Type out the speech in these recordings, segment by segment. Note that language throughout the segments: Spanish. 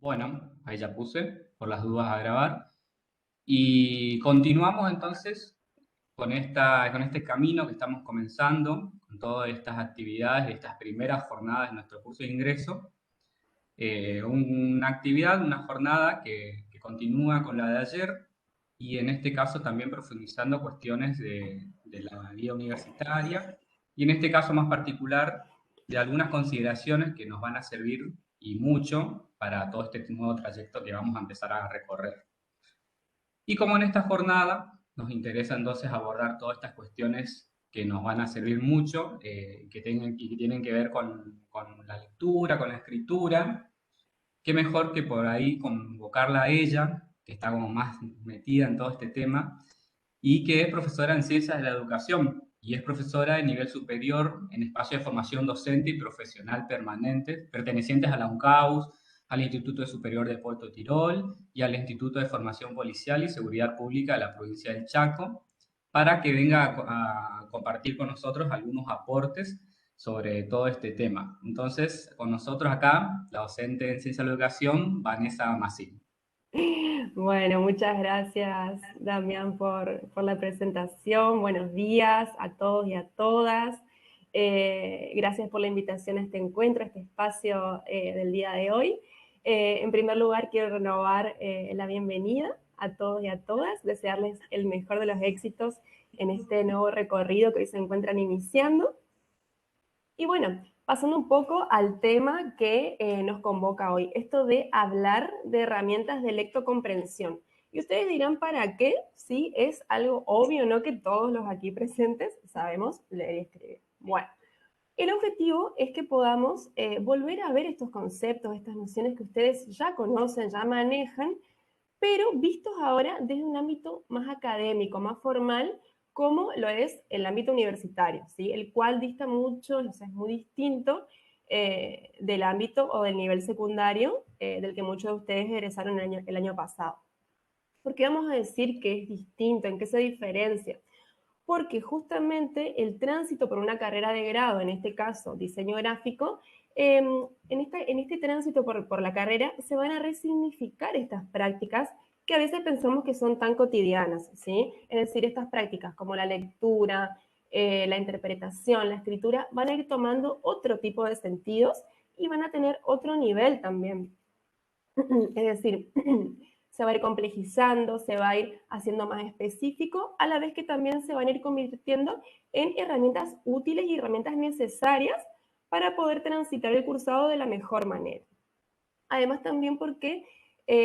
Bueno, ahí ya puse, por las dudas a grabar. Y continuamos entonces con este camino que estamos comenzando, con todas estas actividades, estas primeras jornadas de nuestro curso de ingreso. Una actividad, una jornada que continúa con la de ayer y en este caso también profundizando cuestiones de la vida universitaria y en este caso más particular de algunas consideraciones que nos van a servir y mucho para todo este nuevo trayecto que vamos a empezar a recorrer. Y como en esta jornada nos interesa entonces abordar todas estas cuestiones que nos van a servir mucho, y que tienen que ver con la lectura, con la escritura, qué mejor que por ahí convocarla a ella, que está como más metida en todo este tema, y que es profesora en Ciencias de la Educación y es profesora de nivel superior en espacios de formación docente y profesional permanente, pertenecientes a la UNCAUS, al Instituto Superior de Puerto Tirol y al Instituto de Formación Policial y Seguridad Pública de la provincia del Chaco, para que venga a compartir con nosotros algunos aportes sobre todo este tema. Entonces, con nosotros acá, la docente en Ciencia de la Educación, Vanessa Massin. Bueno, muchas gracias, Damián, por la presentación. Buenos días a todos y a todas. Gracias por la invitación a este encuentro, a este espacio del día de hoy. En primer lugar, quiero renovar la bienvenida a todos y a todas, desearles el mejor de los éxitos en este nuevo recorrido que hoy se encuentran iniciando. Y bueno, pasando un poco al tema que nos convoca hoy, esto de hablar de herramientas de lectocomprensión. Y ustedes dirán, ¿para qué? Sí, es algo obvio, ¿no? Que todos los aquí presentes sabemos leer y escribir. Bueno, el objetivo es que podamos volver a ver estos conceptos, estas nociones que ustedes ya conocen, ya manejan, pero vistos ahora desde un ámbito más académico, más formal, como lo es el ámbito universitario, ¿sí? El cual dista mucho, o sea, es muy distinto del ámbito o del nivel secundario del que muchos de ustedes egresaron el año pasado. ¿Por qué vamos a decir que es distinto? ¿En qué se diferencia? Porque justamente el tránsito por una carrera de grado, en este caso diseño gráfico, en este tránsito por la carrera se van a resignificar estas prácticas que a veces pensamos que son tan cotidianas, ¿sí? Es decir, estas prácticas como la lectura, la interpretación, la escritura, van a ir tomando otro tipo de sentidos y van a tener otro nivel también. Es decir, se va a ir complejizando, se va a ir haciendo más específico, a la vez que también se van a ir convirtiendo en herramientas útiles y herramientas necesarias para poder transitar el cursado de la mejor manera. Además también porque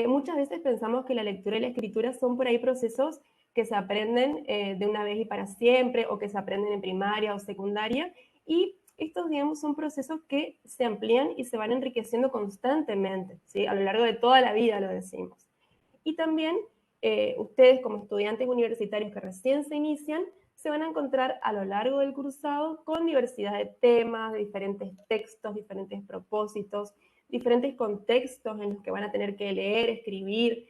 muchas veces pensamos que la lectura y la escritura son por ahí procesos que se aprenden de una vez y para siempre o que se aprenden en primaria o secundaria y estos, digamos, son procesos que se amplían y se van enriqueciendo constantemente, ¿sí? A lo largo de toda la vida, lo decimos. Y también ustedes como estudiantes universitarios que recién se inician, se van a encontrar a lo largo del cursado con diversidad de temas, de diferentes textos, diferentes propósitos, diferentes contextos en los que van a tener que leer, escribir,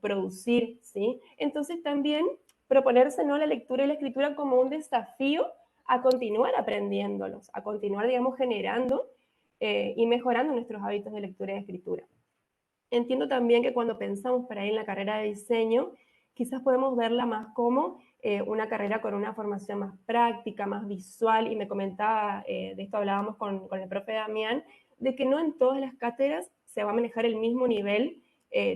producir, ¿sí? Entonces también proponerse, ¿no?, la lectura y la escritura como un desafío a continuar aprendiéndolos, a continuar, digamos, generando y mejorando nuestros hábitos de lectura y de escritura. Entiendo también que cuando pensamos para ir en la carrera de diseño, quizás podemos verla más como una carrera con una formación más práctica, más visual, y me comentaba, de esto hablábamos con el profe Damián, de que no en todas las cátedras se va a manejar el mismo nivel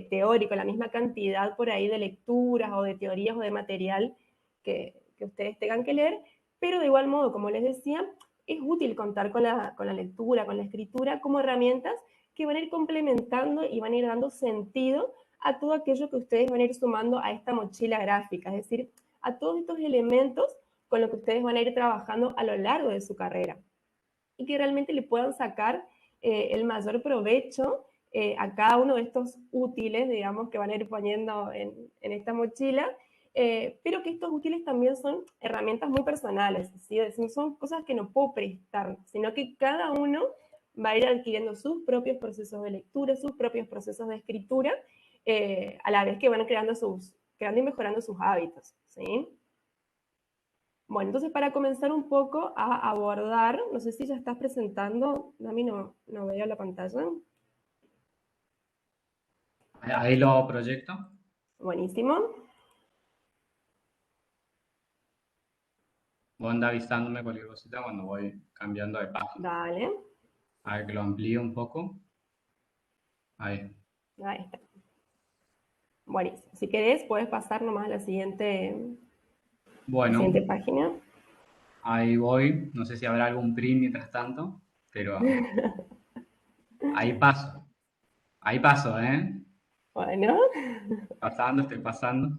teórico, la misma cantidad por ahí de lecturas o de teorías o de material que ustedes tengan que leer, pero de igual modo, como les decía, es útil contar con la lectura, con la escritura como herramientas que van a ir complementando y van a ir dando sentido a todo aquello que ustedes van a ir sumando a esta mochila gráfica, es decir, a todos estos elementos con los que ustedes van a ir trabajando a lo largo de su carrera y que realmente le puedan sacar el mayor provecho a cada uno de estos útiles, digamos, que van a ir poniendo en esta mochila, pero que estos útiles también son herramientas muy personales, ¿sí? Es decir, son cosas que no puedo prestar, sino que cada uno va a ir adquiriendo sus propios procesos de lectura, sus propios procesos de escritura, a la vez que van creando y mejorando sus hábitos, ¿sí? Bueno, entonces para comenzar un poco a abordar, no sé si ya estás presentando, a mí no veo la pantalla. Ahí lo proyecto. Buenísimo. Vos andás avisándome cualquier cosita cuando voy cambiando de página. Dale. A ver que lo amplíe un poco. Ahí. Ahí está. Buenísimo. Si querés, puedes pasar nomás a la siguiente Bueno, página. ahí voy. No sé si habrá algún print mientras tanto, pero ahí paso. Ahí paso, ¿eh? Bueno, Pasando, estoy pasando.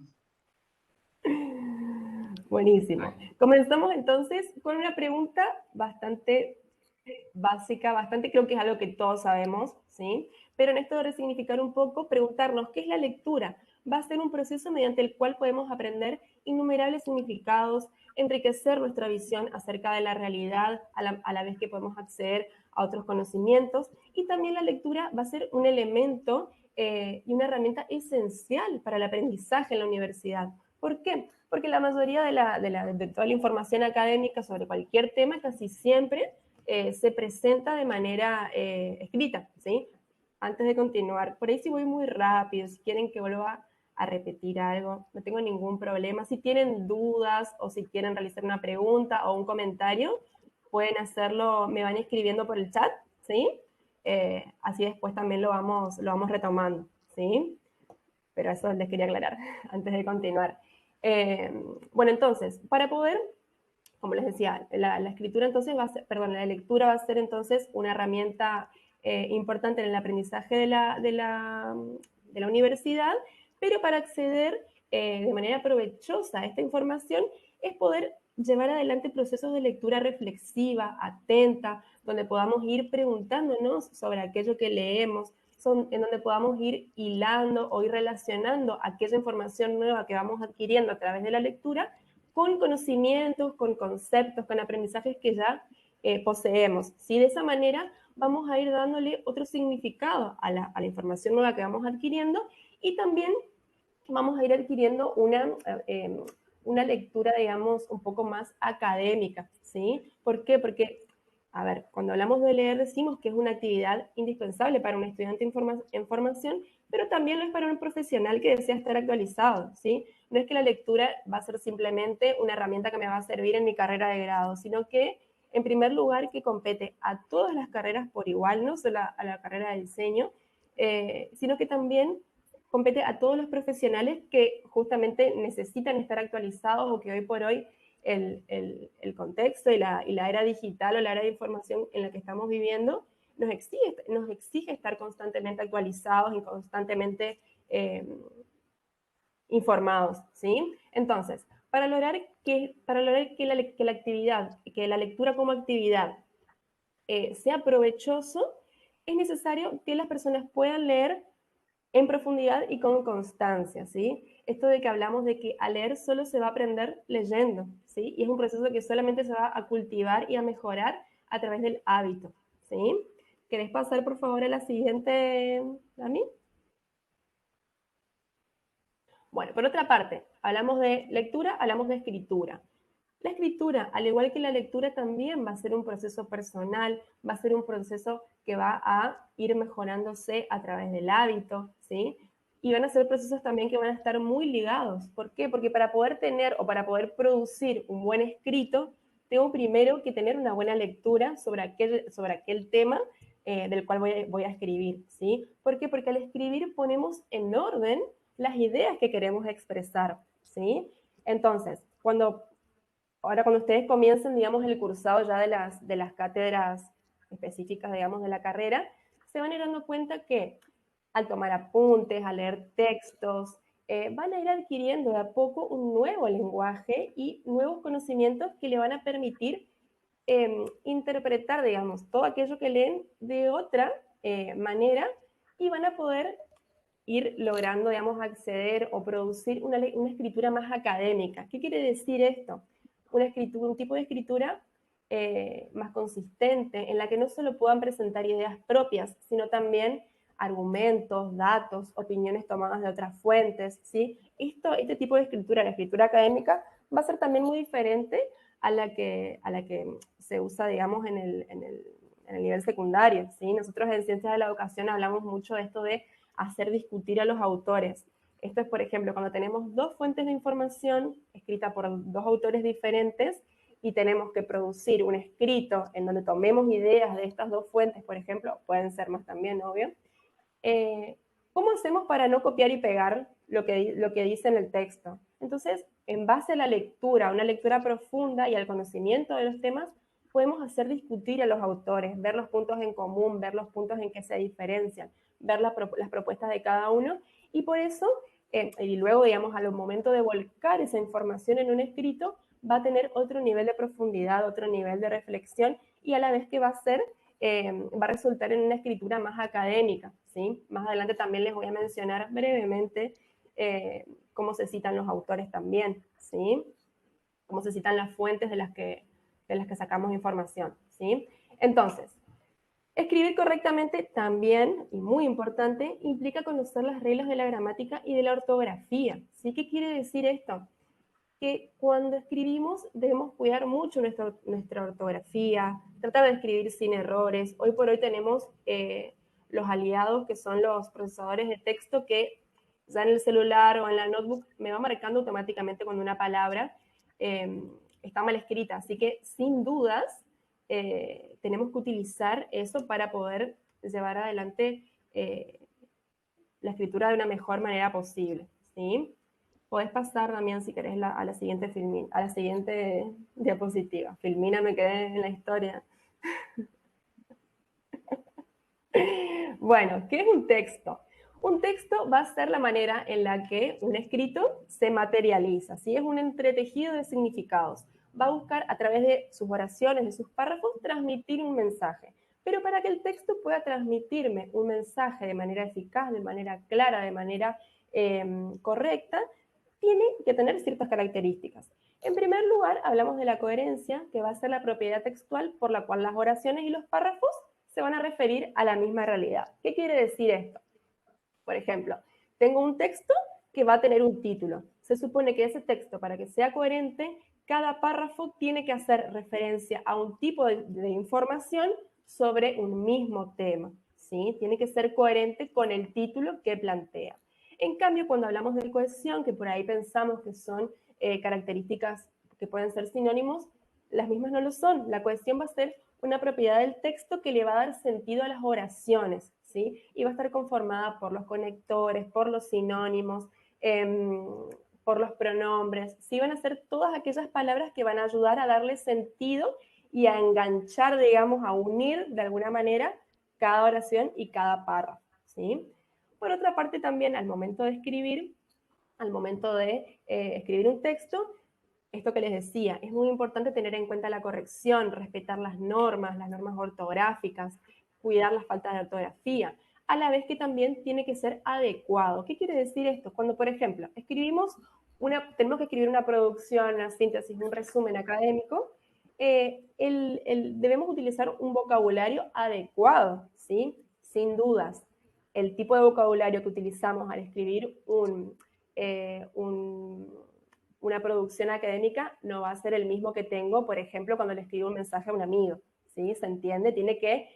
buenísimo. Ahí. Comenzamos entonces con una pregunta bastante básica, bastante creo que es algo que todos sabemos, ¿sí? Pero en esto de resignificar un poco, preguntarnos qué es la lectura. Va a ser un proceso mediante el cual podemos aprender innumerables significados, enriquecer nuestra visión acerca de la realidad, a la vez que podemos acceder a otros conocimientos. Y también la lectura va a ser un elemento y una herramienta esencial para el aprendizaje en la universidad. ¿Por qué? Porque la mayoría de toda la información académica sobre cualquier tema casi siempre se presenta de manera escrita, ¿sí? Antes de continuar, por ahí si voy muy rápido, si quieren que vuelva a repetir algo, no tengo ningún problema. Si tienen dudas o si quieren realizar una pregunta o un comentario, pueden hacerlo, me van escribiendo por el chat, ¿sí? Así después también lo vamos retomando, ¿sí? Pero eso les quería aclarar antes de continuar. Bueno, entonces, para poder como les decía, la escritura entonces va a ser, perdón, la lectura va a ser entonces una herramienta importante en el aprendizaje de la universidad, pero para acceder de manera provechosa a esta información es poder llevar adelante procesos de lectura reflexiva, atenta, donde podamos ir preguntándonos sobre aquello que leemos, en donde podamos ir hilando o ir relacionando aquella información nueva que vamos adquiriendo a través de la lectura con conocimientos, con conceptos, con aprendizajes que ya poseemos. ¿Sí? De esa manera vamos a ir dándole otro significado a la información nueva que vamos adquiriendo y también vamos a ir adquiriendo una lectura, digamos, un poco más académica, ¿sí? ¿Por qué? Porque, a ver, cuando hablamos de leer decimos que es una actividad indispensable para un estudiante en formación, pero también lo es para un profesional que desea estar actualizado, ¿sí? No es que la lectura va a ser simplemente una herramienta que me va a servir en mi carrera de grado, sino que, en primer lugar, que compete a todas las carreras por igual, no solo a la carrera de diseño, sino que también compete a todos los profesionales que justamente necesitan estar actualizados o que hoy por hoy el contexto y la era digital o la era de información en la que estamos viviendo nos exige estar constantemente actualizados y constantemente informados, ¿sí? Entonces, que la actividad, que la lectura como actividad sea provechoso, es necesario que las personas puedan leer en profundidad y con constancia, ¿sí? Esto de que hablamos de que a leer solo se va a aprender leyendo, ¿sí? Y es un proceso que solamente se va a cultivar y a mejorar a través del hábito, ¿sí? ¿Querés pasar, por favor, a la siguiente, Dani? Bueno, por otra parte, hablamos de lectura, hablamos de escritura. La escritura, al igual que la lectura, también va a ser un proceso personal, va a ser un proceso que va a ir mejorándose a través del hábito, ¿sí? Y van a ser procesos también que van a estar muy ligados. ¿Por qué? Porque para poder tener o para poder producir un buen escrito, tengo primero que tener una buena lectura sobre aquel tema del cual voy a escribir, ¿sí? ¿Por qué? Porque al escribir ponemos en orden las ideas que queremos expresar, ¿sí? Entonces, ahora cuando ustedes comiencen, digamos, el cursado ya de las cátedras específicas, digamos, de la carrera, se van a ir dando cuenta que al tomar apuntes, al leer textos, van a ir adquiriendo de a poco un nuevo lenguaje y nuevos conocimientos que le van a permitir interpretar, digamos, todo aquello que leen de otra manera y van a poder ir logrando, digamos, acceder o producir una escritura más académica. ¿Qué quiere decir esto? Un tipo de escritura más consistente, en la que no solo puedan presentar ideas propias, sino también argumentos, datos, opiniones tomadas de otras fuentes, ¿sí? Este tipo de escritura, la escritura académica, va a ser también muy diferente a la que se usa, digamos, el nivel secundario, ¿sí? Nosotros en Ciencias de la Educación hablamos mucho de esto de hacer discutir a los autores. Esto es, por ejemplo, cuando tenemos dos fuentes de información escritas por dos autores diferentes y tenemos que producir un escrito en donde tomemos ideas de estas dos fuentes, por ejemplo, pueden ser más también, obvio. ¿Cómo hacemos para no copiar y pegar lo que dice en el texto? Entonces, en base a la lectura, una lectura profunda y al conocimiento de los temas, podemos hacer discutir a los autores, ver los puntos en común, ver los puntos en que se diferencian, ver las propuestas de cada uno, y por eso, y luego, digamos, al momento de volcar esa información en un escrito, va a tener otro nivel de profundidad, otro nivel de reflexión, y a la vez que va a resultar en una escritura más académica, ¿sí? Más adelante también les voy a mencionar brevemente cómo se citan los autores también, ¿sí? Cómo se citan las fuentes de las que sacamos información, ¿sí? Entonces, escribir correctamente también, y muy importante, implica conocer las reglas de la gramática y de la ortografía, ¿sí? ¿Qué quiere decir esto? Que cuando escribimos debemos cuidar mucho nuestra ortografía, tratar de escribir sin errores. Hoy por hoy tenemos los aliados que son los procesadores de texto que ya en el celular o en la notebook me va marcando automáticamente cuando una palabra está mal escrita. Así que sin dudas tenemos que utilizar eso para poder llevar adelante la escritura de una mejor manera posible, ¿sí? Podés pasar, Damián, si querés, a la siguiente a la siguiente diapositiva. Filmina, me quedé en la historia. Bueno, ¿qué es un texto? Un texto va a ser la manera en la que un escrito se materializa, ¿sí? Es un entretejido de significados. Va a buscar a través de sus oraciones, de sus párrafos, transmitir un mensaje. Pero para que el texto pueda transmitirme un mensaje de manera eficaz, de manera clara, de manera correcta, tiene que tener ciertas características. En primer lugar, hablamos de la coherencia, que va a ser la propiedad textual por la cual las oraciones y los párrafos se van a referir a la misma realidad. ¿Qué quiere decir esto? Por ejemplo, tengo un texto que va a tener un título. Se supone que ese texto, para que sea coherente, cada párrafo tiene que hacer referencia a un tipo de información sobre un mismo tema, ¿sí? Tiene que ser coherente con el título que plantea. En cambio, cuando hablamos de cohesión, que por ahí pensamos que son características que pueden ser sinónimos, las mismas no lo son. La cohesión va a ser una propiedad del texto que le va a dar sentido a las oraciones, ¿sí? Y va a estar conformada por los conectores, por los sinónimos, por los pronombres, ¿sí? Van a ser todas aquellas palabras que van a ayudar a darle sentido y a enganchar, digamos, a unir de alguna manera cada oración y cada párrafo, ¿sí? Por otra parte, también al momento de escribir, escribir un texto, esto que les decía, es muy importante tener en cuenta la corrección, respetar las normas ortográficas, cuidar las faltas de ortografía, a la vez que también tiene que ser adecuado. ¿Qué quiere decir esto? Cuando, por ejemplo, tenemos que escribir una producción, una síntesis, un resumen académico, debemos utilizar un vocabulario adecuado, ¿sí? Sin dudas. El tipo de vocabulario que utilizamos al escribir una producción académica no va a ser el mismo que tengo, por ejemplo, cuando le escribo un mensaje a un amigo, ¿sí? ¿Se entiende? Tiene que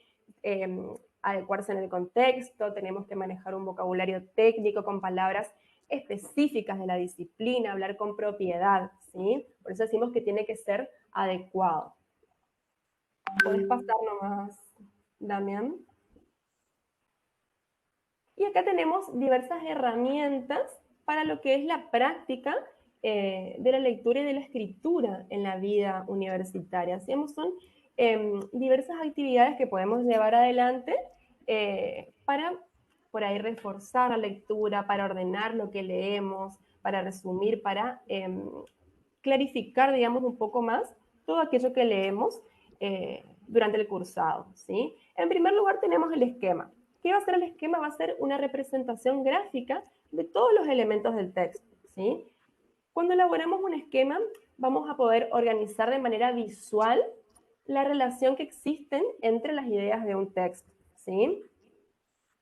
adecuarse en el contexto, tenemos que manejar un vocabulario técnico con palabras específicas de la disciplina, hablar con propiedad, ¿sí? Por eso decimos que tiene que ser adecuado. ¿Puedes pasar nomás, Damián? Y acá tenemos diversas herramientas para lo que es la práctica de la lectura y de la escritura en la vida universitaria. Son diversas actividades que podemos llevar adelante para por ahí reforzar la lectura, para ordenar lo que leemos, para resumir, para clarificar, digamos, un poco más todo aquello que leemos durante el cursado, ¿sí? En primer lugar tenemos el esquema. ¿Qué va a ser el esquema? Va a ser una representación gráfica de todos los elementos del texto, ¿sí? Cuando elaboramos un esquema, vamos a poder organizar de manera visual la relación que existen entre las ideas de un texto, ¿sí?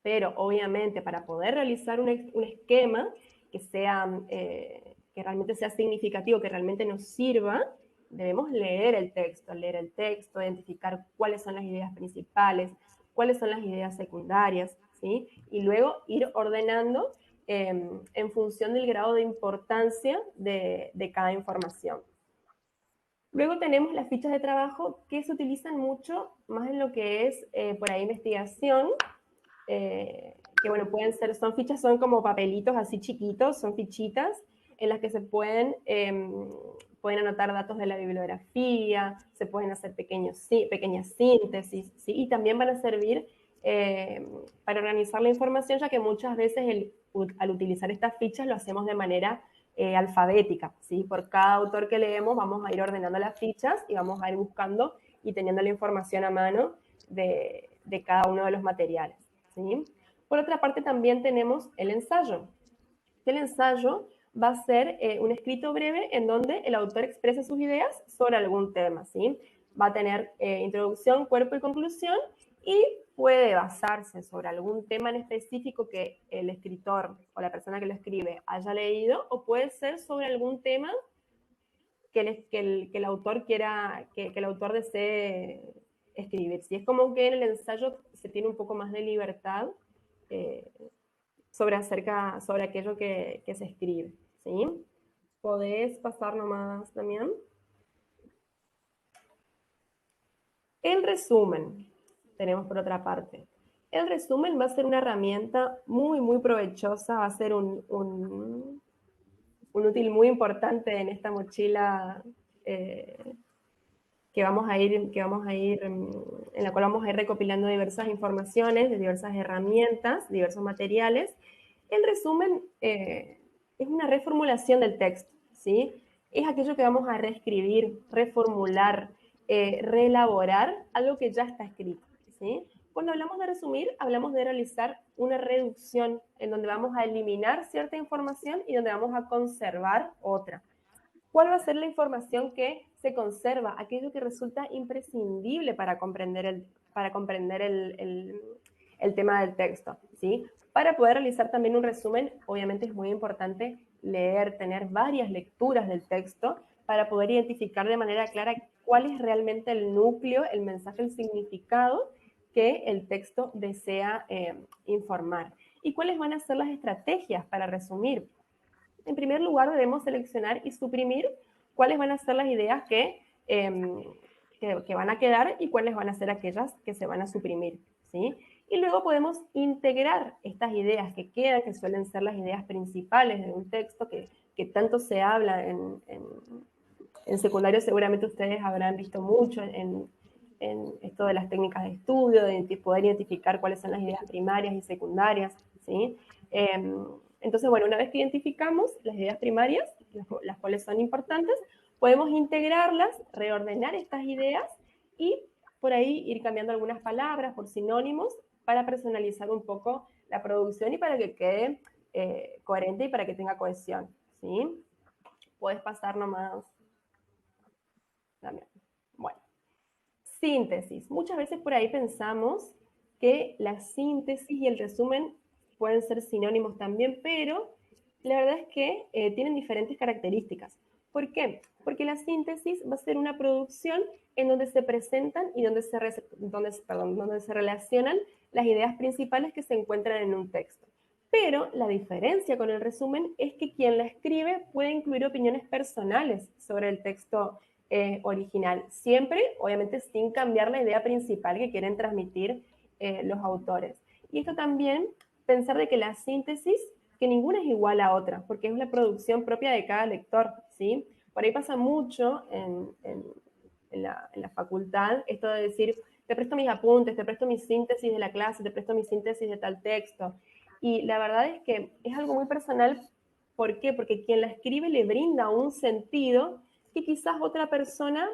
Pero obviamente para poder realizar un esquema que realmente sea significativo, que realmente nos sirva, debemos leer el texto, identificar cuáles son las ideas principales, cuáles son las ideas secundarias, ¿sí? Y luego ir ordenando en función del grado de importancia de cada información. Luego tenemos las fichas de trabajo que se utilizan mucho más en lo que es por ahí investigación, que bueno, pueden ser, son como papelitos así chiquitos, son fichitas en las que se pueden anotar datos de la bibliografía, se pueden hacer pequeñas síntesis, ¿sí? Y también van a servir para organizar la información, ya que muchas veces al utilizar estas fichas lo hacemos de manera alfabética, ¿sí? Por cada autor que leemos vamos a ir ordenando las fichas y vamos a ir buscando y teniendo la información a mano de cada uno de los materiales, ¿sí? Por otra parte también tenemos el ensayo. El ensayo va a ser un escrito breve en donde el autor expresa sus ideas sobre algún tema, ¿sí? Va a tener introducción, cuerpo y conclusión, y puede basarse sobre algún tema en específico que el escritor o la persona que lo escribe haya leído, o puede ser sobre algún tema que el autor quiera, que el autor desee escribir. Si es como que en el ensayo se tiene un poco más de libertad sobre aquello que se escribe, ¿sí? ¿Podés pasar nomás, Damián? El resumen, tenemos por otra parte. El resumen va a ser una herramienta muy, muy provechosa, va a ser un útil muy importante en esta mochila que vamos a ir, en la cual vamos a ir recopilando diversas informaciones, de diversas herramientas, diversos materiales. El resumen es una reformulación del texto, ¿sí? Es aquello que vamos a reescribir, reformular, reelaborar algo que ya está escrito, ¿sí? Cuando hablamos de resumir, hablamos de realizar una reducción en donde vamos a eliminar cierta información y donde vamos a conservar otra. ¿Cuál va a ser la información que se conserva? Aquello que resulta imprescindible para comprender el tema del texto, ¿sí? Para poder realizar también un resumen, obviamente es muy importante leer, tener varias lecturas del texto para poder identificar de manera clara cuál es realmente el núcleo, el mensaje, el significado que el texto desea informar. ¿Y cuáles van a ser las estrategias para resumir? En primer lugar, debemos seleccionar y suprimir cuáles van a ser las ideas que van a quedar y cuáles van a ser aquellas que se van a suprimir, ¿sí? Y luego podemos integrar estas ideas que quedan, que suelen ser las ideas principales de un texto que tanto se habla en secundario. Seguramente ustedes habrán visto mucho en esto de las técnicas de estudio, de poder identificar cuáles son las ideas primarias y secundarias, ¿sí? Entonces, bueno, una vez que identificamos las ideas primarias, las cuales son importantes, podemos integrarlas, reordenar estas ideas y por ahí ir cambiando algunas palabras por sinónimos para personalizar un poco la producción y para que quede coherente y para que tenga cohesión, ¿sí? Puedes pasar nomás. Bueno, síntesis. Muchas veces por ahí pensamos que la síntesis y el resumen pueden ser sinónimos también, pero la verdad es que tienen diferentes características. ¿Por qué? Porque la síntesis va a ser una producción en donde se presentan y donde se relacionan las ideas principales que se encuentran en un texto. Pero la diferencia con el resumen es que quien la escribe puede incluir opiniones personales sobre el texto original, siempre, obviamente, sin cambiar la idea principal que quieren transmitir los autores. Y esto también, pensar de que la síntesis, que ninguna es igual a otra, porque es la producción propia de cada lector, ¿sí? Por ahí pasa mucho en la facultad esto de decir, te presto mis apuntes, te presto mi síntesis de la clase, te presto mi síntesis de tal texto. Y la verdad es que es algo muy personal. ¿Por qué? Porque quien la escribe le brinda un sentido que quizás otra persona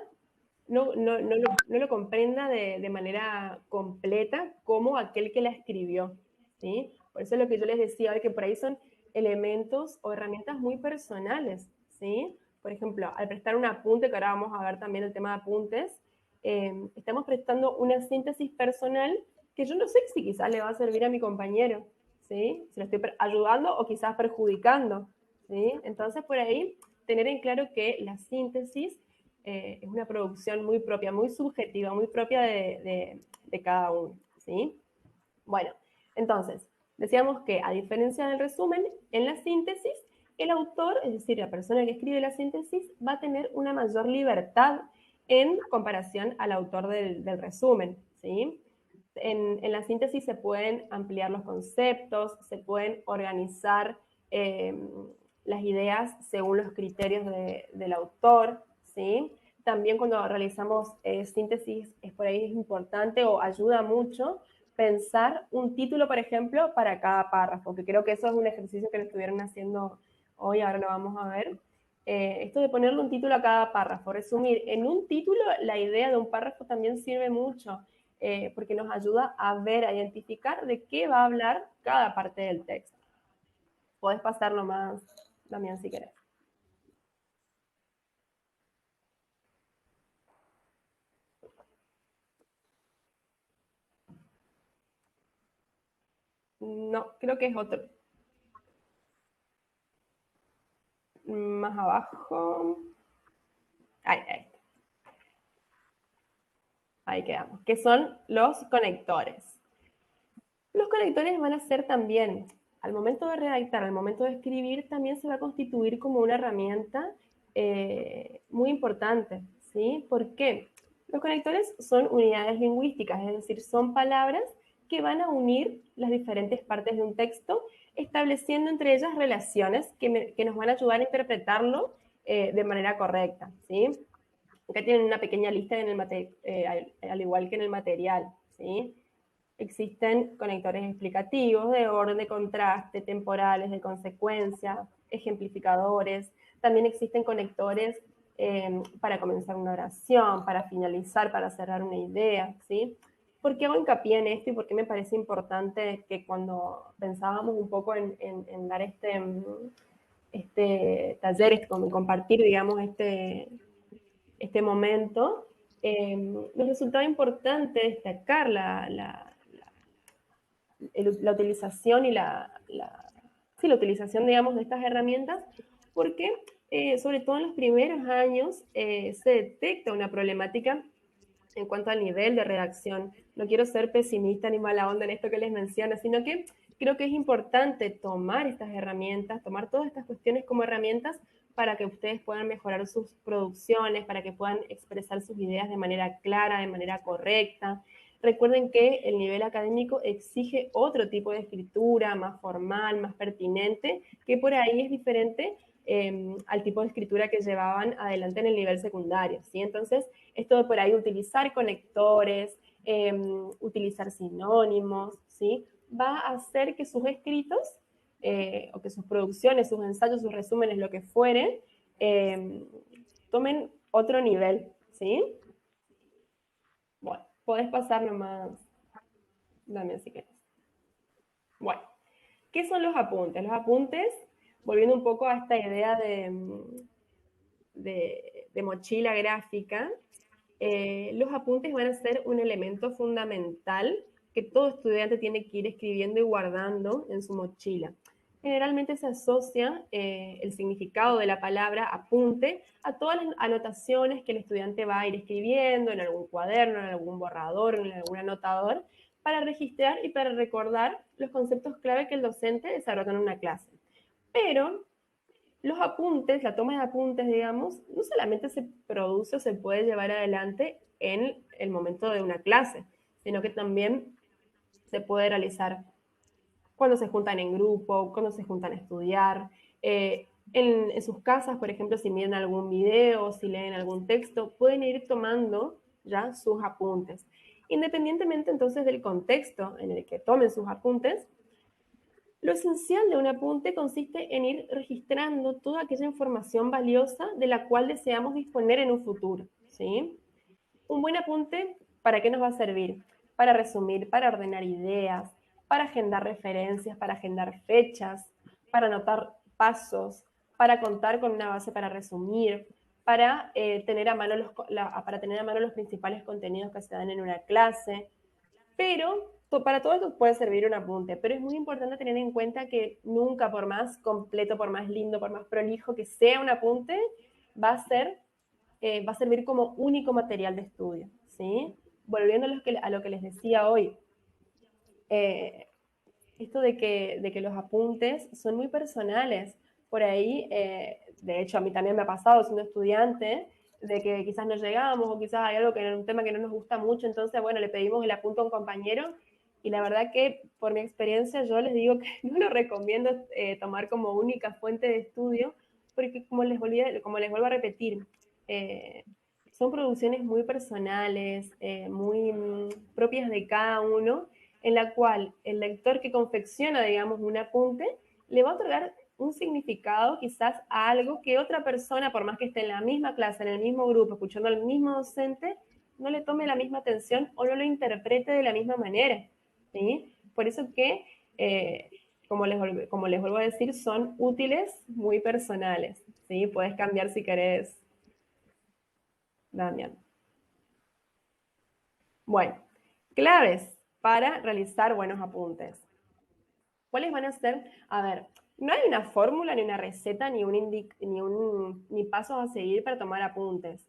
no lo comprenda de manera completa como aquel que la escribió, ¿sí? Por eso es lo que yo les decía, que por ahí son elementos o herramientas muy personales, ¿sí? Por ejemplo, al prestar un apunte, que ahora vamos a ver también el tema de apuntes, estamos prestando una síntesis personal que yo no sé si quizás le va a servir a mi compañero, ¿sí? Si lo estoy ayudando o quizás perjudicando, ¿sí? Entonces, por ahí, tener en claro que la síntesis es una producción muy propia, muy subjetiva, muy propia de cada uno, ¿sí? Bueno, entonces, decíamos que a diferencia del resumen, en la síntesis, el autor, es decir, la persona que escribe la síntesis, va a tener una mayor libertad en comparación al autor del resumen, ¿sí? En la síntesis se pueden ampliar los conceptos, se pueden organizar las ideas según los criterios del autor, ¿sí? También cuando realizamos síntesis, es por ahí es importante o ayuda mucho pensar un título, por ejemplo, para cada párrafo, que creo que eso es un ejercicio que lo estuvieron haciendo hoy, ahora lo vamos a ver. Esto de ponerle un título a cada párrafo, resumir en un título la idea de un párrafo también sirve mucho, porque nos ayuda a ver, a identificar de qué va a hablar cada parte del texto. Podés pasarlo más, Damián, si querés. No, creo que es otro. Más abajo. Ahí. Ahí quedamos. Que son los conectores. Los conectores van a ser también, al momento de redactar, al momento de escribir, también se va a constituir como una herramienta muy importante, ¿sí? ¿Por qué? Los conectores son unidades lingüísticas, es decir, son palabras que van a unir las diferentes partes de un texto, estableciendo entre ellas relaciones que nos van a ayudar a interpretarlo de manera correcta, ¿sí? Acá tienen una pequeña lista en al igual que en el material, ¿sí? Existen conectores explicativos de orden, de contraste, temporales, de consecuencia, ejemplificadores. También existen conectores para comenzar una oración, para finalizar, para cerrar una idea, ¿sí? ¿Por qué hago hincapié en esto y por qué me parece importante que cuando pensábamos un poco en dar este taller, compartir, digamos, este momento, nos resultaba importante destacar la utilización y sí, la utilización, digamos, de estas herramientas, porque sobre todo en los primeros años se detecta una problemática en cuanto al nivel de redacción. No quiero ser pesimista ni mala onda en esto que les menciono, sino que creo que es importante tomar estas herramientas, tomar todas estas cuestiones como herramientas para que ustedes puedan mejorar sus producciones, para que puedan expresar sus ideas de manera clara, de manera correcta. Recuerden que el nivel académico exige otro tipo de escritura, más formal, más pertinente, que por ahí es diferente al tipo de escritura que llevaban adelante en el nivel secundario, ¿sí? Entonces, esto de por ahí utilizar conectores, utilizar sinónimos, ¿sí? Va a hacer que sus escritos o que sus producciones, sus ensayos, sus resúmenes, lo que fuere, tomen otro nivel, ¿sí? Bueno, podés pasar nomás, dame si querés. Bueno, ¿qué son los apuntes? Los apuntes, volviendo un poco a esta idea de mochila gráfica, los apuntes van a ser un elemento fundamental que todo estudiante tiene que ir escribiendo y guardando en su mochila. Generalmente se asocia el significado de la palabra apunte a todas las anotaciones que el estudiante va a ir escribiendo en algún cuaderno, en algún borrador, en algún anotador, para registrar y para recordar los conceptos clave que el docente desarrolla en una clase. Pero los apuntes, la toma de apuntes, digamos, no solamente se produce o se puede llevar adelante en el momento de una clase, sino que también se puede realizar cuando se juntan en grupo, cuando se juntan a estudiar, en sus casas, por ejemplo, si miran algún video, si leen algún texto, pueden ir tomando ya sus apuntes. Independientemente entonces del contexto en el que tomen sus apuntes, lo esencial de un apunte consiste en ir registrando toda aquella información valiosa de la cual deseamos disponer en un futuro, ¿sí? Un buen apunte, ¿para qué nos va a servir? Para resumir, para ordenar ideas, para agendar referencias, para agendar fechas, para anotar pasos, para contar con una base para resumir, para, tener a mano para tener a mano los principales contenidos que se dan en una clase. Pero para todo esto puede servir un apunte, pero es muy importante tener en cuenta que nunca, por más completo, por más lindo, por más prolijo que sea un apunte, va a ser va a servir como único material de estudio, ¿sí? Volviendo a lo que les decía hoy, esto de que los apuntes son muy personales. Por ahí, de hecho, a mí también me ha pasado siendo estudiante, de que quizás no llegamos o quizás hay algo que un tema que no nos gusta mucho, entonces, bueno, le pedimos el apunte a un compañero y la verdad que por mi experiencia yo les digo que no lo recomiendo tomar como única fuente de estudio, porque como les vuelvo a repetir, son producciones muy personales, muy propias de cada uno, en la cual el lector que confecciona, digamos, un apunte, le va a otorgar un significado quizás a algo que otra persona, por más que esté en la misma clase, en el mismo grupo, escuchando al mismo docente, no le tome la misma atención o no lo interprete de la misma manera, ¿sí? Por eso que, como les vuelvo a decir, son útiles muy personales, ¿sí? Puedes cambiar si querés, Damián. Bueno, claves para realizar buenos apuntes. ¿Cuáles van a ser? A ver, no hay una fórmula, ni una receta, ni pasos a seguir para tomar apuntes.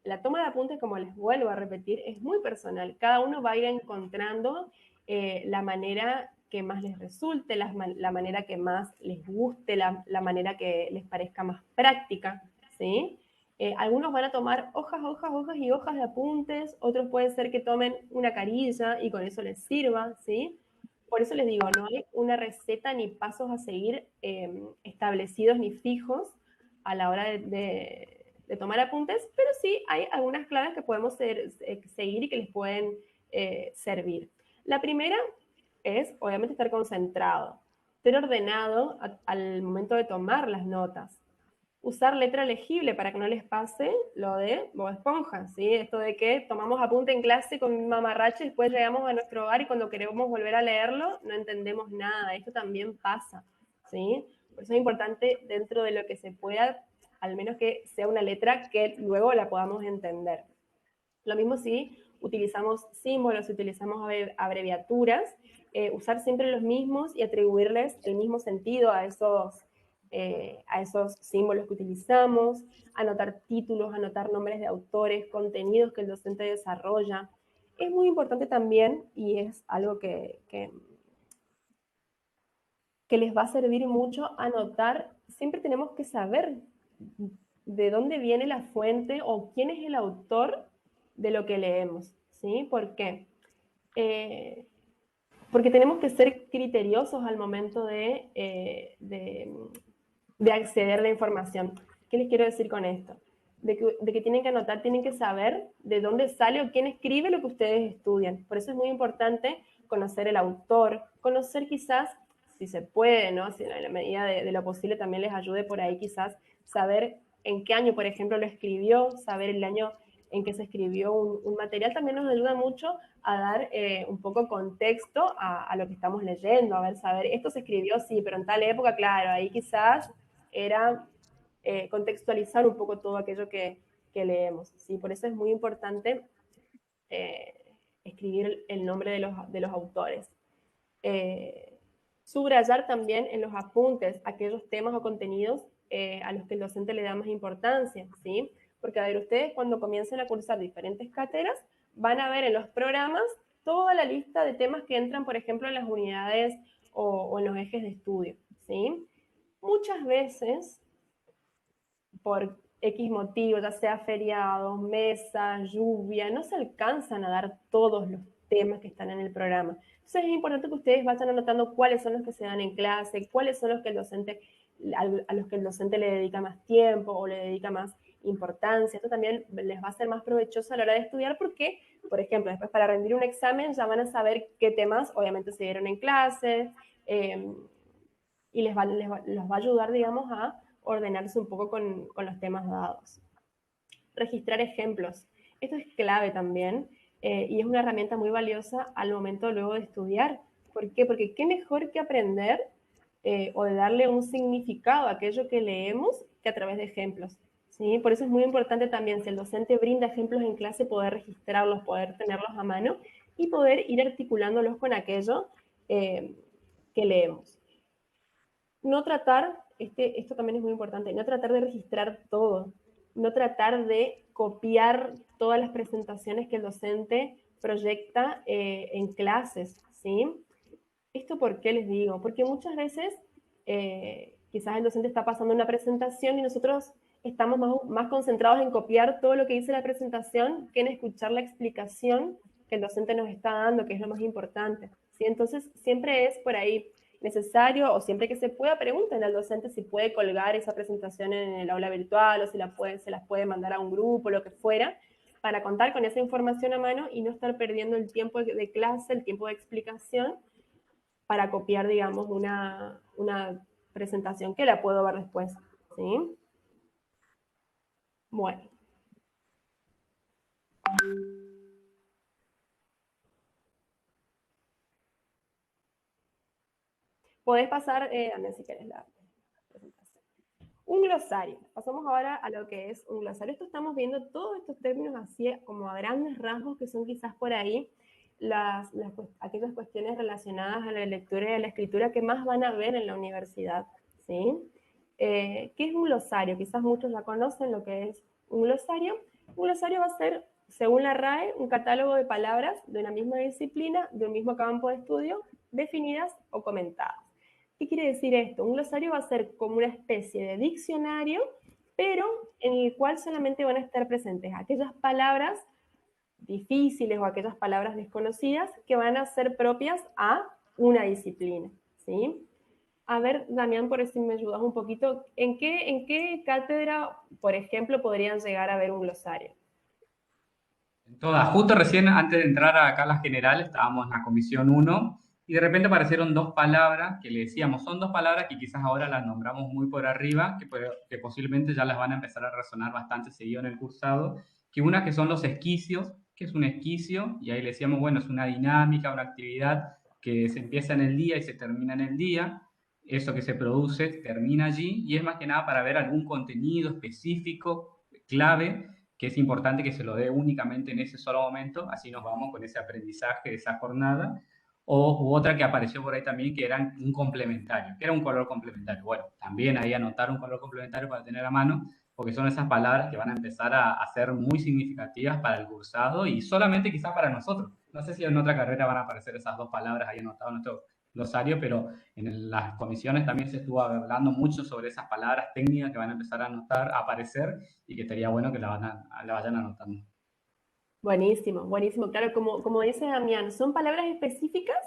La toma de apuntes, como les vuelvo a repetir, es muy personal. Cada uno va a ir encontrando la manera que más les resulte, la manera que más les guste, la manera que les parezca más práctica, ¿sí? Algunos van a tomar hojas, hojas, hojas y hojas de apuntes, otros puede ser que tomen una carilla y con eso les sirva, ¿sí? Por eso les digo, no hay una receta ni pasos a seguir establecidos ni fijos a la hora de tomar apuntes, pero sí hay algunas claves que podemos seguir y que les pueden servir. La primera es, obviamente, estar concentrado, ser ordenado al momento de tomar las notas. Usar letra legible para que no les pase lo de Bob Esponja, ¿sí? Esto de que tomamos apunte en clase con un mamarracho y después llegamos a nuestro hogar y cuando queremos volver a leerlo no entendemos nada. Esto también pasa, ¿sí? Por eso es importante, dentro de lo que se pueda, al menos que sea una letra que luego la podamos entender. Lo mismo si utilizamos símbolos, si utilizamos abreviaturas, usar siempre los mismos y atribuirles el mismo sentido a esos símbolos que utilizamos, anotar títulos, anotar nombres de autores, contenidos que el docente desarrolla. Es muy importante también, y es algo que les va a servir mucho, anotar. Siempre tenemos que saber de dónde viene la fuente o quién es el autor de lo que leemos, ¿sí? ¿Por qué? Porque tenemos que ser criteriosos al momento de acceder a la información. ¿Qué les quiero decir con esto? De que tienen que anotar, tienen que saber de dónde sale o quién escribe lo que ustedes estudian. Por eso es muy importante conocer el autor, conocer quizás, si se puede, ¿no? Si en la medida de lo posible también les ayude por ahí quizás saber en qué año, por ejemplo, lo escribió, saber el año en que se escribió un material, también nos ayuda mucho a dar un poco contexto a lo que estamos leyendo, a ver, saber, esto se escribió, sí, pero en tal época, claro, ahí quizás era contextualizar un poco todo aquello que leemos, ¿sí? Por eso es muy importante escribir el nombre de los autores. Subrayar también en los apuntes aquellos temas o contenidos a los que el docente le da más importancia, ¿sí? Porque, a ver, ustedes cuando comiencen a cursar diferentes cátedras, van a ver en los programas toda la lista de temas que entran, por ejemplo, en las unidades o en los ejes de estudio, ¿sí? Muchas veces, por X motivo, ya sea feriados, mesas, lluvia, no se alcanzan a dar todos los temas que están en el programa. Entonces es importante que ustedes vayan anotando cuáles son los que se dan en clase, cuáles son los que a los que el docente le dedica más tiempo o le dedica más importancia. Esto también les va a ser más provechoso a la hora de estudiar porque, por ejemplo, después para rendir un examen ya van a saber qué temas obviamente se dieron en clase y los va a ayudar, digamos, a ordenarse un poco con los temas dados. Registrar ejemplos. Esto es clave también y es una herramienta muy valiosa al momento luego de estudiar. ¿Por qué? Porque qué mejor que aprender o de darle un significado a aquello que leemos que a través de ejemplos. ¿Sí? Por eso es muy importante también, si el docente brinda ejemplos en clase, poder registrarlos, poder tenerlos a mano y poder ir articulándolos con aquello que leemos. No tratar, esto también es muy importante, no tratar de registrar todo. no tratar de copiar todas las presentaciones que el docente proyecta en clases, ¿sí? ¿Esto por qué les digo? Porque muchas veces quizás el docente está pasando una presentación y nosotros estamos más concentrados en copiar todo lo que dice la presentación que en escuchar la explicación que el docente nos está dando, que es lo más importante, ¿sí? Entonces, siempre es por ahí necesario, o siempre que se pueda, pregunten al docente si puede colgar esa presentación en el aula virtual o si se las puede mandar a un grupo, lo que fuera, para contar con esa información a mano y no estar perdiendo el tiempo de clase, el tiempo de explicación, para copiar, digamos, una presentación que la puedo ver después, ¿sí? Bueno. Podés pasar, Andrés, si querés la presentación. Un glosario. Pasamos ahora a lo que es un glosario. Esto estamos viendo todos estos términos así como a grandes rasgos que son quizás por ahí aquellas cuestiones relacionadas a la lectura y a la escritura que más van a ver en la universidad, ¿sí? ¿Qué es un glosario? Quizás muchos ya conocen lo que es un glosario. Un glosario va a ser, según la RAE, un catálogo de palabras de una misma disciplina, de un mismo campo de estudio, definidas o comentadas. ¿Qué quiere decir esto? Un glosario va a ser como una especie de diccionario, pero en el cual solamente van a estar presentes aquellas palabras difíciles o aquellas palabras desconocidas que van a ser propias a una disciplina, ¿sí? A ver, Damián, por si me ayudas un poquito, ¿en qué cátedra, por ejemplo, podrían llegar a ver un glosario? En todas. Justo recién, antes de entrar acá a la general, estábamos en la comisión uno y de repente aparecieron dos palabras que le decíamos, son dos palabras que quizás ahora las nombramos muy por arriba, que posiblemente ya las van a empezar a resonar bastante seguido en el cursado, que una que son los esquicios, que es un esquicio, y ahí le decíamos, bueno, es una dinámica, una actividad que se empieza en el día y se termina en el día. Eso que se produce termina allí y es más que nada para ver algún contenido específico, clave, que es importante que se lo dé únicamente en ese solo momento, así nos vamos con ese aprendizaje de esa jornada. U otra que apareció por ahí también, que era un complementario, que era un color complementario. Bueno, también ahí anotar un color complementario para tener a mano, porque son esas palabras que van a empezar a ser muy significativas para el cursado y solamente quizás para nosotros. No sé si en otra carrera van a aparecer esas dos palabras ahí anotadas en nuestro glosario, pero en las comisiones también se estuvo hablando mucho sobre esas palabras técnicas que van a empezar a anotar, a aparecer y que estaría bueno que la vayan anotando. Buenísimo, buenísimo. Claro, como dice Damián, son palabras específicas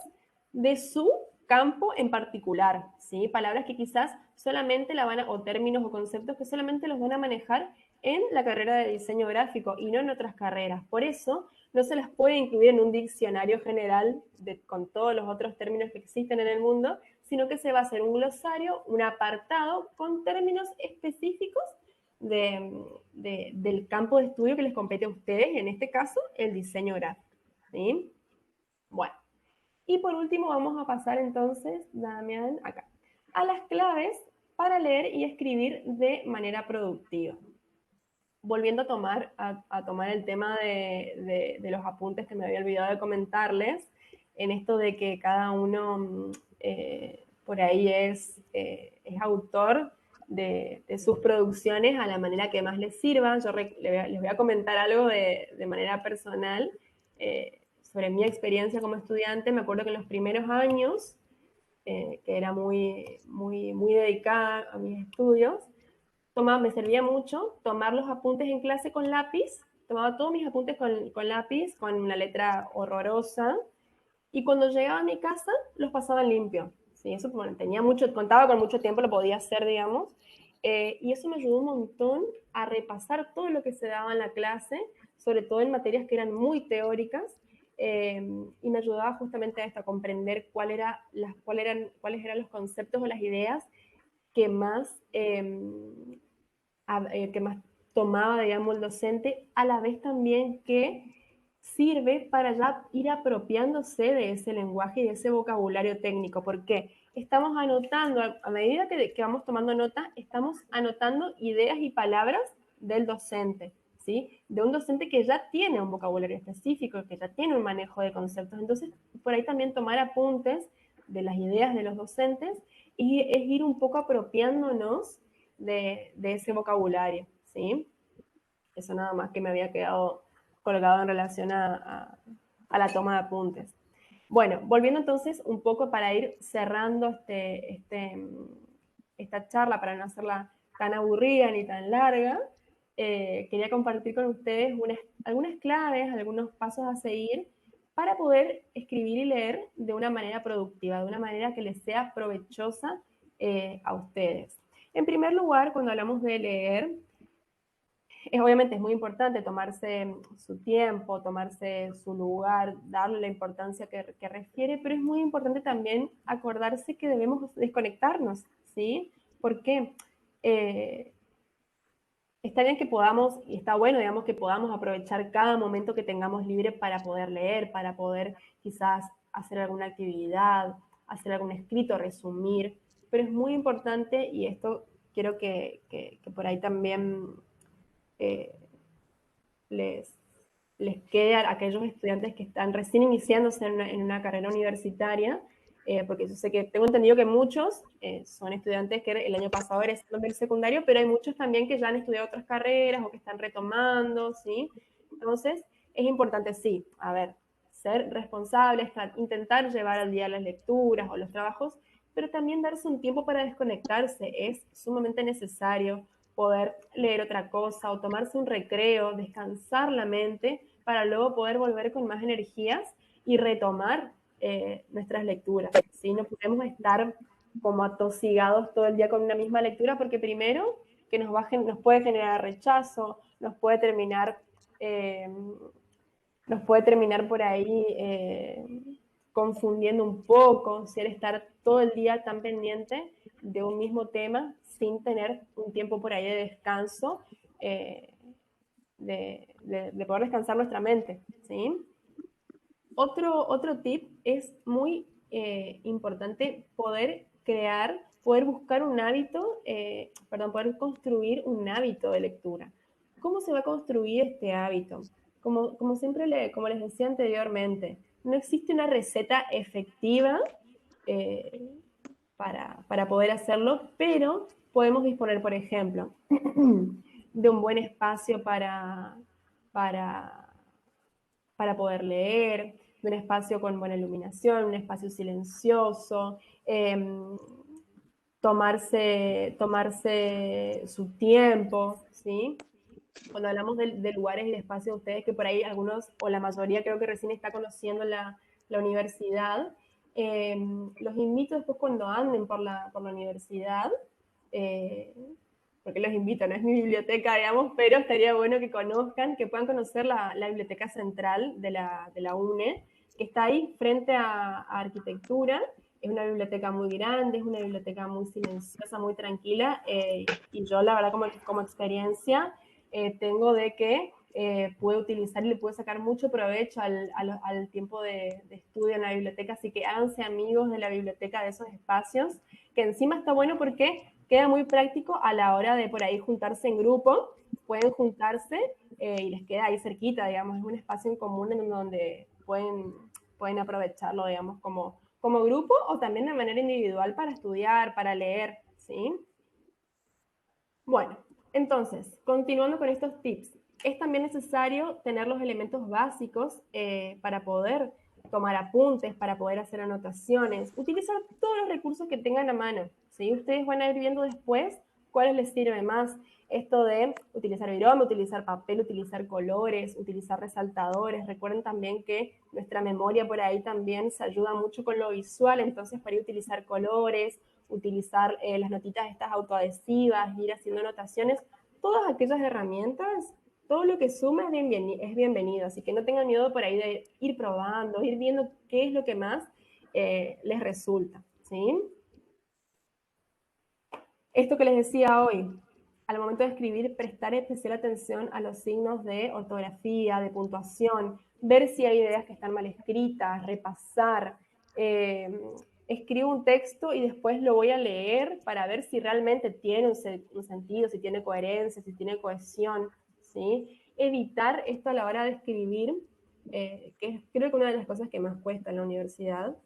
de su campo en particular, ¿sí? Palabras que quizás solamente o términos o conceptos que solamente los van a manejar en la carrera de diseño gráfico y no en otras carreras. Por eso no se las puede incluir en un diccionario general con todos los otros términos que existen en el mundo, sino que se va a hacer un glosario, un apartado con términos específicos del campo de estudio que les compete a ustedes, en este caso, el diseño gráfico, ¿sí? Bueno, y por último vamos a pasar entonces, Damián, acá, a las claves para leer y escribir de manera productiva. Volviendo a tomar el tema de los apuntes que me había olvidado de comentarles, en esto de que cada uno por ahí es autor de sus producciones a la manera que más les sirva. Les voy a comentar algo de manera personal sobre mi experiencia como estudiante. Me acuerdo que en los primeros años, que era muy dedicada a mis estudios, me servía mucho tomar los apuntes en clase con lápiz. Tomaba todos mis apuntes con lápiz, con una letra horrorosa, y cuando llegaba a mi casa los pasaba limpio. Sí, eso, bueno, contaba con mucho tiempo, lo podía hacer, digamos, y eso me ayudó un montón a repasar todo lo que se daba en la clase, sobre todo en materias que eran muy teóricas, y me ayudaba justamente a esto, a comprender cuáles eran los conceptos o las ideas que más tomaba, digamos, el docente, a la vez también que sirve para ya ir apropiándose de ese lenguaje y de ese vocabulario técnico, porque estamos anotando, a medida que vamos tomando nota, estamos anotando ideas y palabras del docente, ¿sí? De un docente que ya tiene un vocabulario específico, que ya tiene un manejo de conceptos. Entonces, por ahí también tomar apuntes de las ideas de los docentes y es ir un poco apropiándonos de ese vocabulario, ¿sí? Eso nada más que me había quedado colgado en relación a la toma de apuntes. Bueno, volviendo entonces un poco para ir cerrando esta charla, para no hacerla tan aburrida ni tan larga, quería compartir con ustedes algunas claves, algunos pasos a seguir para poder escribir y leer de una manera productiva, de una manera que les sea provechosa a ustedes. En primer lugar, cuando hablamos de leer, obviamente es muy importante tomarse su tiempo, tomarse su lugar, darle la importancia que requiere, pero es muy importante también acordarse que debemos desconectarnos, ¿sí? Porque está bien que podamos, y está bueno, digamos, que podamos aprovechar cada momento que tengamos libre para poder leer, para poder quizás hacer alguna actividad, hacer algún escrito, resumir, pero es muy importante, y esto quiero que por ahí también eh, les, les quede a aquellos estudiantes que están recién iniciándose en una carrera universitaria, porque yo sé que tengo entendido que muchos son estudiantes que el año pasado egresaron del secundario, pero hay muchos también que ya han estudiado otras carreras o que están retomando, ¿sí? Entonces, es importante, sí, a ver, ser responsables, intentar llevar al día las lecturas o los trabajos, pero también darse un tiempo para desconectarse es sumamente necesario, poder leer otra cosa o tomarse un recreo, descansar la mente para luego poder volver con más energías y retomar nuestras lecturas. ¿Sí? No podemos estar como atosigados todo el día con una misma lectura porque primero que nos puede generar rechazo, eh, nos puede terminar por ahí confundiendo un poco, si el estar todo el día tan pendiente de un mismo tema sin tener un tiempo por ahí de descanso, de poder descansar nuestra mente, ¿sí? Otro tip es muy importante poder buscar un hábito, poder construir un hábito de lectura. ¿Cómo se va a construir este hábito? Como siempre, como les decía anteriormente, no existe una receta efectiva eh, para poder hacerlo, pero podemos disponer, por ejemplo, de un buen espacio para, para poder leer, de un espacio con buena iluminación, un espacio silencioso, tomarse su tiempo, ¿sí? Cuando hablamos de lugares y de espacios, ustedes que por ahí algunos, o la mayoría creo que recién está conociendo la universidad, los invito después cuando anden por la universidad, eh, porque los invito, no es mi biblioteca, digamos, pero estaría bueno que conozcan, que puedan conocer la biblioteca central de la UNE, que está ahí frente a arquitectura. Es una biblioteca muy grande, es una biblioteca muy silenciosa, muy tranquila, y yo la verdad como experiencia tengo de que pude utilizar y le pude sacar mucho provecho al tiempo de estudio en la biblioteca, así que háganse amigos de la biblioteca, de esos espacios, que encima está bueno porque queda muy práctico a la hora de por ahí juntarse en grupo, pueden juntarse y les queda ahí cerquita, digamos, es un espacio en común en donde pueden aprovecharlo, digamos, como grupo o también de manera individual para estudiar, para leer, ¿sí? Bueno, entonces, continuando con estos tips, es también necesario tener los elementos básicos para poder tomar apuntes, para poder hacer anotaciones, utilizar todos los recursos que tengan a mano, ¿sí? Ustedes van a ir viendo después cuáles les sirve más. Esto de utilizar virome, utilizar papel, utilizar colores, utilizar resaltadores. Recuerden también que nuestra memoria por ahí también se ayuda mucho con lo visual, entonces para ir utilizar colores, utilizar las notitas estas autoadhesivas, ir haciendo anotaciones, todas aquellas herramientas, todo lo que suma es bienvenido, así que no tengan miedo por ahí de ir probando, ir viendo qué es lo que más les resulta, ¿sí? Esto que les decía hoy, al momento de escribir, prestar especial atención a los signos de ortografía, de puntuación, ver si hay ideas que están mal escritas, repasar. Escribo un texto y después lo voy a leer para ver si realmente tiene un sentido, si tiene coherencia, si tiene cohesión, ¿sí? Evitar esto a la hora de escribir, que es creo que una de las cosas que más cuesta en la universidad,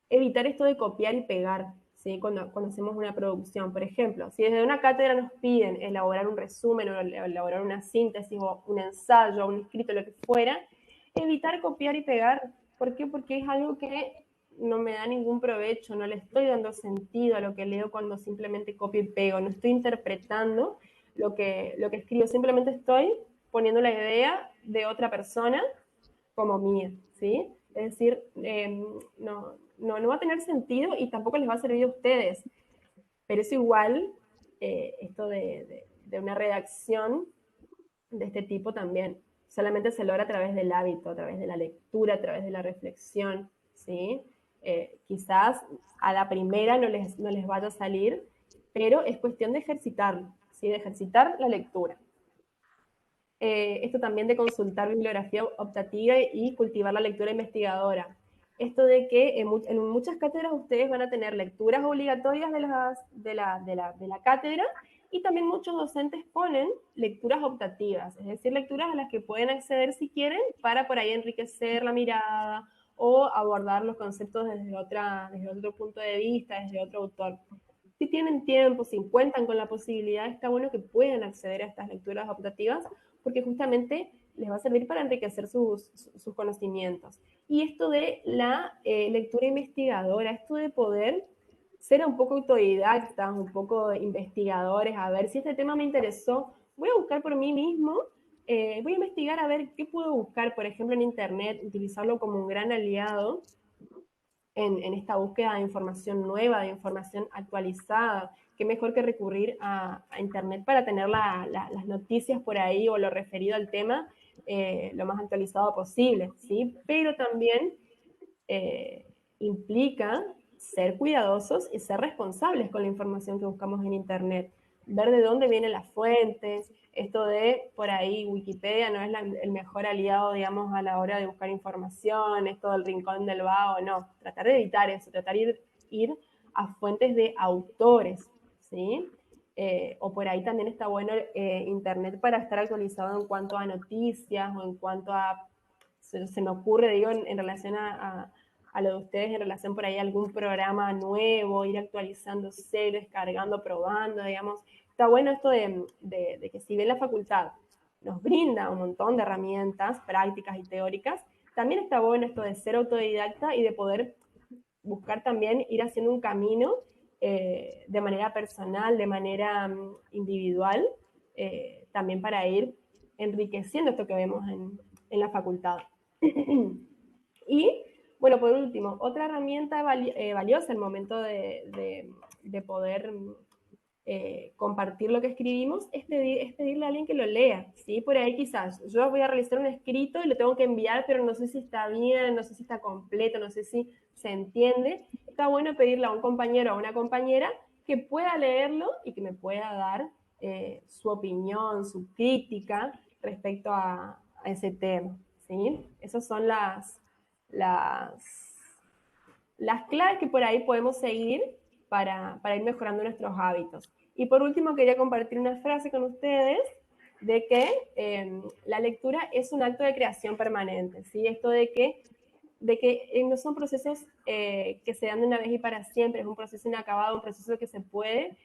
evitar esto de copiar y pegar, ¿sí? Cuando hacemos una producción. Por ejemplo, si desde una cátedra nos piden elaborar un resumen o elaborar una síntesis o un ensayo, un escrito, lo que fuera, evitar copiar y pegar. ¿Por qué? Porque es algo que no me da ningún provecho, no le estoy dando sentido a lo que leo cuando simplemente copio y pego, no estoy interpretando lo que escribo, simplemente estoy poniendo la idea de otra persona como mía, ¿sí? Es decir, no va a tener sentido y tampoco les va a servir a ustedes. Pero es igual esto de una redacción de este tipo también. Solamente se logra a través del hábito, a través de la lectura, a través de la reflexión, ¿sí? Quizás a la primera no les vaya a salir, pero es cuestión de ejercitarlo, ¿sí? De ejercitar la lectura. Esto también de consultar bibliografía optativa y cultivar la lectura investigadora. Esto de que en muchas cátedras ustedes van a tener lecturas obligatorias de la cátedra y también muchos docentes ponen lecturas optativas, es decir, lecturas a las que pueden acceder si quieren para por ahí enriquecer la mirada o abordar los conceptos desde otro punto de vista, desde otro autor. Si tienen tiempo, si cuentan con la posibilidad, está bueno que puedan acceder a estas lecturas optativas porque justamente les va a servir para enriquecer sus conocimientos. Y esto de la lectura investigadora, esto de poder ser un poco autodidactas, un poco investigadores, a ver si este tema me interesó, voy a buscar por mí mismo, voy a investigar a ver qué puedo buscar, por ejemplo, en Internet, utilizarlo como un gran aliado en esta búsqueda de información nueva, de información actualizada. Qué mejor que recurrir a Internet para tener las noticias por ahí o lo referido al tema lo más actualizado posible, ¿sí? Pero también implica ser cuidadosos y ser responsables con la información que buscamos en Internet, ver de dónde vienen las fuentes, esto de por ahí Wikipedia no es el mejor aliado, digamos, a la hora de buscar información, esto del rincón del vago, no, tratar de evitar eso, tratar de ir a fuentes de autores, ¿sí? O por ahí también está bueno Internet para estar actualizado en cuanto a noticias o en cuanto a, se me ocurre, digo, en relación a lo de ustedes, en relación por ahí a algún programa nuevo, ir actualizándose, descargando, probando, digamos. Está bueno esto de que si bien la facultad nos brinda un montón de herramientas prácticas y teóricas, también está bueno esto de ser autodidacta y de poder buscar también ir haciendo un camino de manera personal, de manera individual, también para ir enriqueciendo esto que vemos en la facultad. Y, bueno, por último, otra herramienta valiosa al momento de poder compartir lo que escribimos es pedirle a alguien que lo lea, ¿sí? Por ahí quizás yo voy a realizar un escrito y lo tengo que enviar, pero no sé si está bien, no sé si está completo, no sé si se entiende. Está bueno pedirle a un compañero o a una compañera que pueda leerlo y que me pueda dar su opinión, su crítica respecto a ese tema, ¿sí? Esas son las claves que por ahí podemos seguir para ir mejorando nuestros hábitos. Y por último, quería compartir una frase con ustedes de que la lectura es un acto de creación permanente, ¿sí? Esto de que no son procesos que se dan de una vez y para siempre, es un proceso inacabado, un proceso que se puede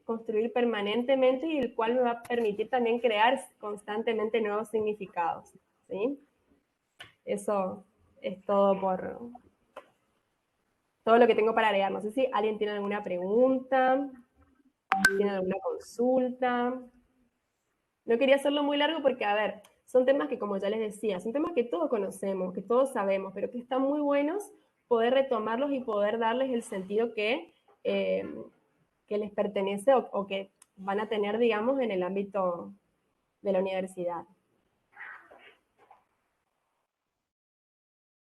construir permanentemente y el cual me va a permitir también crear constantemente nuevos significados, ¿sí? Eso es todo lo que tengo para agregar. No sé si alguien tiene alguna pregunta, tiene alguna consulta. No quería hacerlo muy largo porque, a ver, son temas que, como ya les decía, son temas que todos conocemos, que todos sabemos, pero que están muy buenos poder retomarlos y poder darles el sentido que les pertenece o que van a tener, digamos, en el ámbito de la universidad.